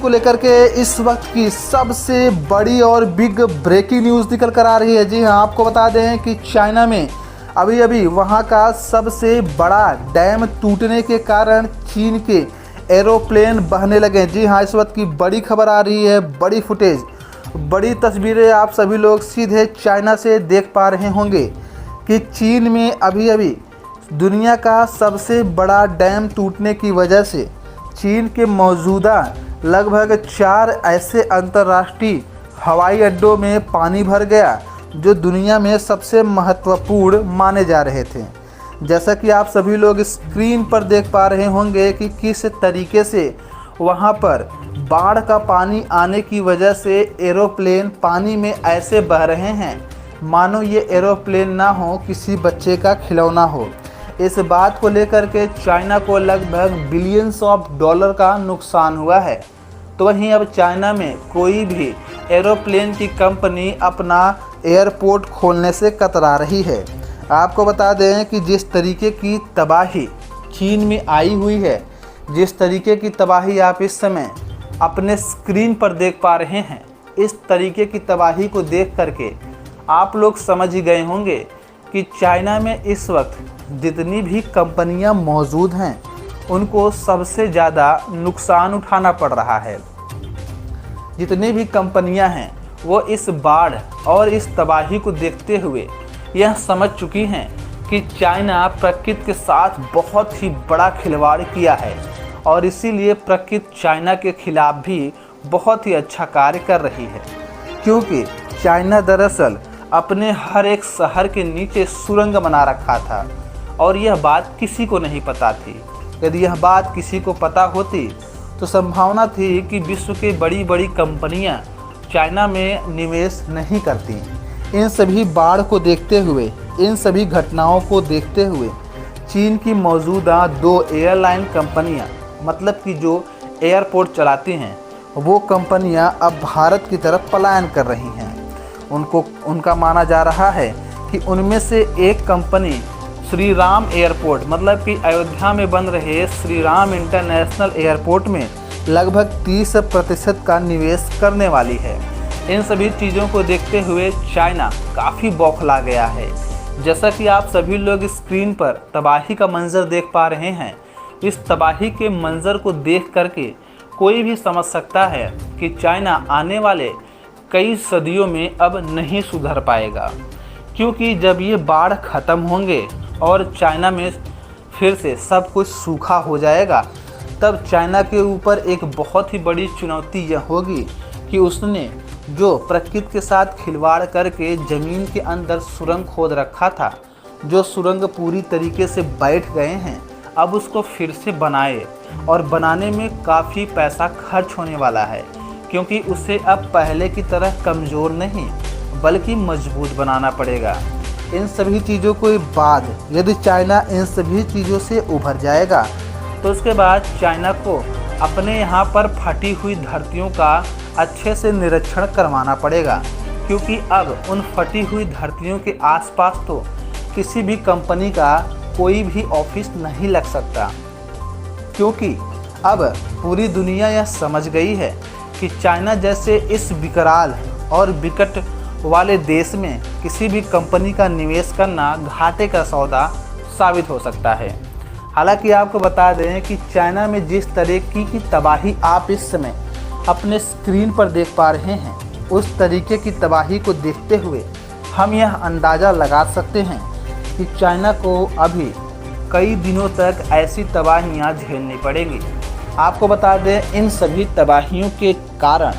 को लेकर के इस वक्त की सबसे बड़ी और बिग ब्रेकिंग न्यूज़ निकल कर आ रही है। जी हाँ, आपको बता दें कि चाइना में अभी अभी वहाँ का सबसे बड़ा डैम टूटने के कारण चीन के एरोप्लेन बहने लगे। जी हाँ, इस वक्त की बड़ी खबर आ रही है, बड़ी फुटेज, बड़ी तस्वीरें आप सभी लोग सीधे चाइना से देख पा रहे होंगे कि चीन में अभी अभी दुनिया का सबसे बड़ा डैम टूटने की वजह से चीन के मौजूदा लगभग 4 ऐसे अंतर्राष्ट्रीय हवाई अड्डों में पानी भर गया जो दुनिया में सबसे महत्वपूर्ण माने जा रहे थे। जैसा कि आप सभी लोग स्क्रीन पर देख पा रहे होंगे कि किस तरीके से वहां पर बाढ़ का पानी आने की वजह से एरोप्लेन पानी में ऐसे बह रहे हैं मानो ये एरोप्लेन ना हो किसी बच्चे का खिलौना हो। इस बात को लेकर के चाइना को लगभग बिलियंस ऑफ डॉलर का नुकसान हुआ है। तो वहीं अब चाइना में कोई भी एरोप्लेन की कंपनी अपना एयरपोर्ट खोलने से कतरा रही है। आपको बता दें कि जिस तरीके की तबाही चीन में आई हुई है, जिस तरीके की तबाही आप इस समय अपने स्क्रीन पर देख पा रहे हैं, इस तरीके की तबाही को देख करके आप लोग समझ ही गए होंगे कि चाइना में इस वक्त जितनी भी कंपनियां मौजूद हैं उनको सबसे ज़्यादा नुकसान उठाना पड़ रहा है। जितनी भी कंपनियां हैं वो इस बाढ़ और इस तबाही को देखते हुए यह समझ चुकी हैं कि चाइना प्रकृति के साथ बहुत ही बड़ा खिलवाड़ किया है और इसीलिए प्रकृति चाइना के खिलाफ भी बहुत ही अच्छा कार्य कर रही है। क्योंकि चाइना दरअसल अपने हर एक शहर के नीचे सुरंग बना रखा था और यह बात किसी को नहीं पता थी। यदि यह बात किसी को पता होती तो संभावना थी कि विश्व के बड़ी बड़ी कंपनियां चाइना में निवेश नहीं करती। इन सभी बाढ़ को देखते हुए, इन सभी घटनाओं को देखते हुए चीन की मौजूदा 2 एयरलाइन कंपनियां, मतलब कि जो एयरपोर्ट चलाती हैं, वो कंपनियां अब भारत की तरफ पलायन कर रही हैं। उनका माना जा रहा है कि उनमें से एक कंपनी श्री राम एयरपोर्ट, मतलब कि अयोध्या में बन रहे श्री राम इंटरनेशनल एयरपोर्ट में लगभग 30% का निवेश करने वाली है। इन सभी चीज़ों को देखते हुए चाइना काफ़ी बौखला गया है। जैसा कि आप सभी लोग स्क्रीन पर तबाही का मंजर देख पा रहे हैं, इस तबाही के मंजर को देख करके कोई भी समझ सकता है कि चाइना आने वाले कई सदियों में अब नहीं सुधर पाएगा। क्योंकि जब ये बाढ़ ख़त्म होंगे और चाइना में फिर से सब कुछ सूखा हो जाएगा, तब चाइना के ऊपर एक बहुत ही बड़ी चुनौती यह होगी कि उसने जो प्रकृति के साथ खिलवाड़ करके ज़मीन के अंदर सुरंग खोद रखा था, जो सुरंग पूरी तरीके से बैठ गए हैं, अब उसको फिर से बनाए और बनाने में काफ़ी पैसा खर्च होने वाला है। क्योंकि उसे अब पहले की तरह कमज़ोर नहीं बल्कि मजबूत बनाना पड़ेगा। इन सभी चीज़ों के बाद यदि चाइना इन सभी चीज़ों से उभर जाएगा तो उसके बाद चाइना को अपने यहाँ पर फटी हुई धरतियों का अच्छे से निरीक्षण करवाना पड़ेगा। क्योंकि अब उन फटी हुई धरतियों के आसपास तो किसी भी कंपनी का कोई भी ऑफिस नहीं लग सकता। क्योंकि अब पूरी दुनिया यह समझ गई है कि चाइना जैसे इस विकराल और विकट वाले देश में किसी भी कंपनी का निवेश करना घाटे का सौदा साबित हो सकता है। हालांकि आपको बता दें कि चाइना में जिस तरीके की तबाही आप इस समय अपने स्क्रीन पर देख पा रहे हैं, उस तरीके की तबाही को देखते हुए हम यह अंदाज़ा लगा सकते हैं कि चाइना को अभी कई दिनों तक ऐसी तबाहियां झेलनी पड़ेंगी। आपको बता दें इन सभी तबाहियों के कारण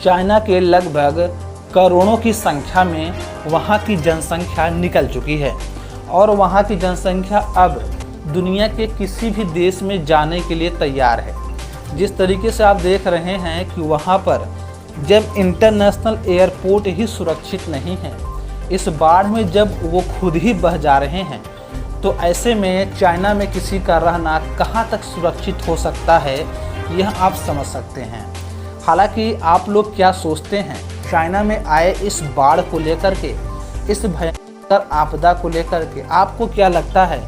चाइना के लगभग करोड़ों की संख्या में वहाँ की जनसंख्या निकल चुकी है और वहाँ की जनसंख्या अब दुनिया के किसी भी देश में जाने के लिए तैयार है। जिस तरीके से आप देख रहे हैं कि वहाँ पर जब इंटरनेशनल एयरपोर्ट ही सुरक्षित नहीं है, इस बाढ़ में जब वो खुद ही बह जा रहे हैं, तो ऐसे में चाइना में किसी का रहना कहाँ तक सुरक्षित हो सकता है, यह आप समझ सकते हैं। हालांकि आप लोग क्या सोचते हैं चाइना में आए इस बाढ़ को लेकर के, इस भयंकर आपदा को लेकर के आपको क्या लगता है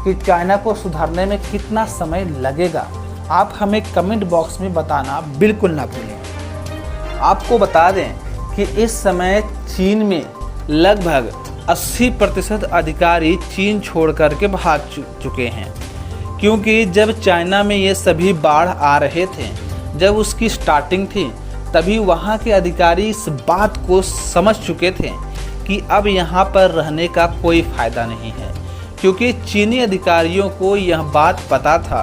कि चाइना को सुधारने में कितना समय लगेगा? आप हमें कमेंट बॉक्स में बताना बिल्कुल ना भूलें। आपको बता दें कि इस समय चीन में लगभग 80% अधिकारी चीन छोड़ कर के भाग चुके हैं, क्योंकि जब चाइना में ये सभी बाढ़ आ रहे थे, जब उसकी स्टार्टिंग थी, तभी वहाँ के अधिकारी इस बात को समझ चुके थे कि अब यहाँ पर रहने का कोई फ़ायदा नहीं है, क्योंकि चीनी अधिकारियों को यह बात पता था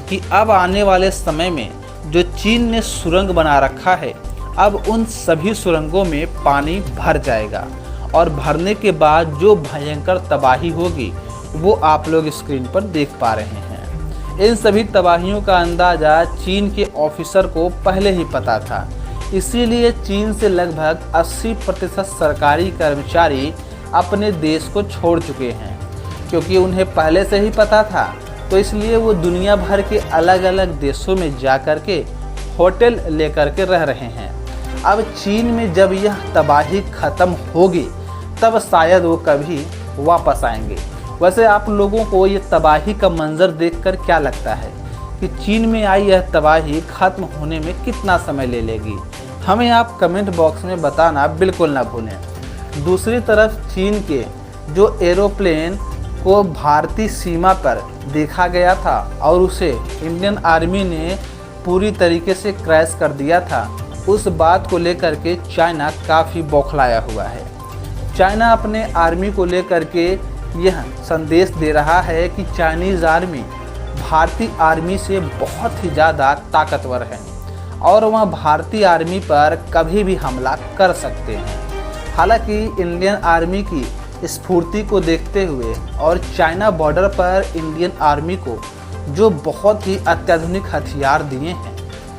कि अब आने वाले समय में जो चीन ने सुरंग बना रखा है, अब उन सभी सुरंगों में पानी भर जाएगा और भरने के बाद जो भयंकर तबाही होगी वो आप लोग स्क्रीन पर देख पा रहे हैं। इन सभी तबाहियों का अंदाज़ा चीन के ऑफिसर को पहले ही पता था, इसीलिए चीन से लगभग 80% सरकारी कर्मचारी अपने देश को छोड़ चुके हैं। क्योंकि उन्हें पहले से ही पता था, तो इसलिए वो दुनिया भर के अलग अलग देशों में जा कर के होटल लेकर के रह रहे हैं। अब चीन में जब यह तबाही ख़त्म होगी तब शायद वो कभी वापस आएंगे। वैसे आप लोगों को ये तबाही का मंजर देखकर क्या लगता है कि चीन में आई यह तबाही ख़त्म होने में कितना समय ले लेगी? हमें आप कमेंट बॉक्स में बताना बिल्कुल ना भूलें। दूसरी तरफ चीन के जो एरोप्लेन को भारतीय सीमा पर देखा गया था और उसे इंडियन आर्मी ने पूरी तरीके से क्रैश कर दिया था, उस बात को लेकर के चाइना काफ़ी बौखलाया हुआ है। चाइना अपने आर्मी को लेकर के यह संदेश दे रहा है कि चाइनीज़ आर्मी भारतीय आर्मी से बहुत ही ज़्यादा ताकतवर है और वह भारतीय आर्मी पर कभी भी हमला कर सकते हैं। हालांकि इंडियन आर्मी की स्फूर्ति को देखते हुए और चाइना बॉर्डर पर इंडियन आर्मी को जो बहुत ही अत्याधुनिक हथियार दिए हैं,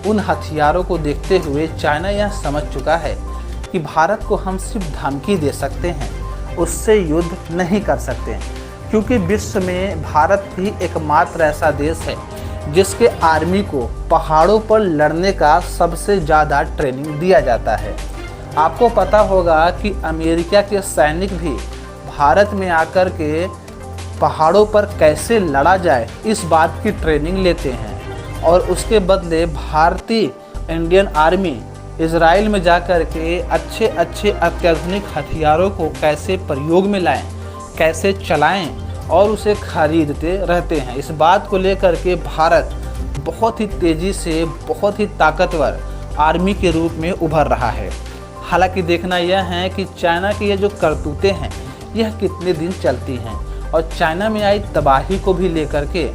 उन हथियारों को देखते हुए चाइना यह समझ चुका है कि भारत को हम सिर्फ धमकी दे सकते हैं, उससे युद्ध नहीं कर सकते, क्योंकि विश्व में भारत ही एकमात्र ऐसा देश है जिसके आर्मी को पहाड़ों पर लड़ने का सबसे ज़्यादा ट्रेनिंग दिया जाता है। आपको पता होगा कि अमेरिका के सैनिक भी भारत में आकर के पहाड़ों पर कैसे लड़ा जाए इस बात की ट्रेनिंग लेते हैं और उसके बदले भारतीय इंडियन आर्मी इजराइल में जाकर के अच्छे अच्छे अत्याधुनिक हथियारों को कैसे प्रयोग में लाएं, कैसे चलाएं और उसे खरीदते रहते हैं। इस बात को लेकर के भारत बहुत ही तेज़ी से बहुत ही ताकतवर आर्मी के रूप में उभर रहा है। हालांकि देखना यह है कि चाइना की ये जो करतूतें हैं यह कितने दिन चलती हैं और चाइना में आई तबाही को भी लेकर के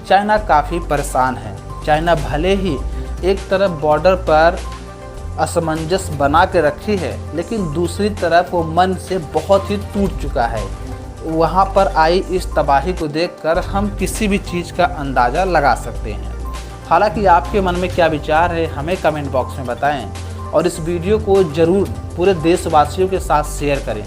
चाइना काफ़ी परेशान है। चाइना भले ही एक तरफ बॉर्डर पर असमंजस बना के रखी है, लेकिन दूसरी तरफ वो मन से बहुत ही टूट चुका है। वहाँ पर आई इस तबाही को देखकर हम किसी भी चीज़ का अंदाज़ा लगा सकते हैं। हालांकि आपके मन में क्या विचार है हमें कमेंट बॉक्स में बताएं और इस वीडियो को ज़रूर पूरे देशवासियों के साथ शेयर करें,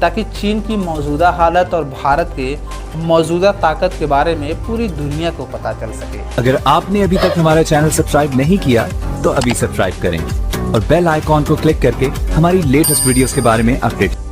ताकि चीन की मौजूदा हालत और भारत के मौजूदा ताकत के बारे में पूरी दुनिया को पता चल सके। अगर आपने अभी तक हमारा चैनल सब्सक्राइब नहीं किया तो अभी सब्सक्राइब करें और बेल आइकॉन को क्लिक करके हमारी लेटेस्ट वीडियोस के बारे में अपडेट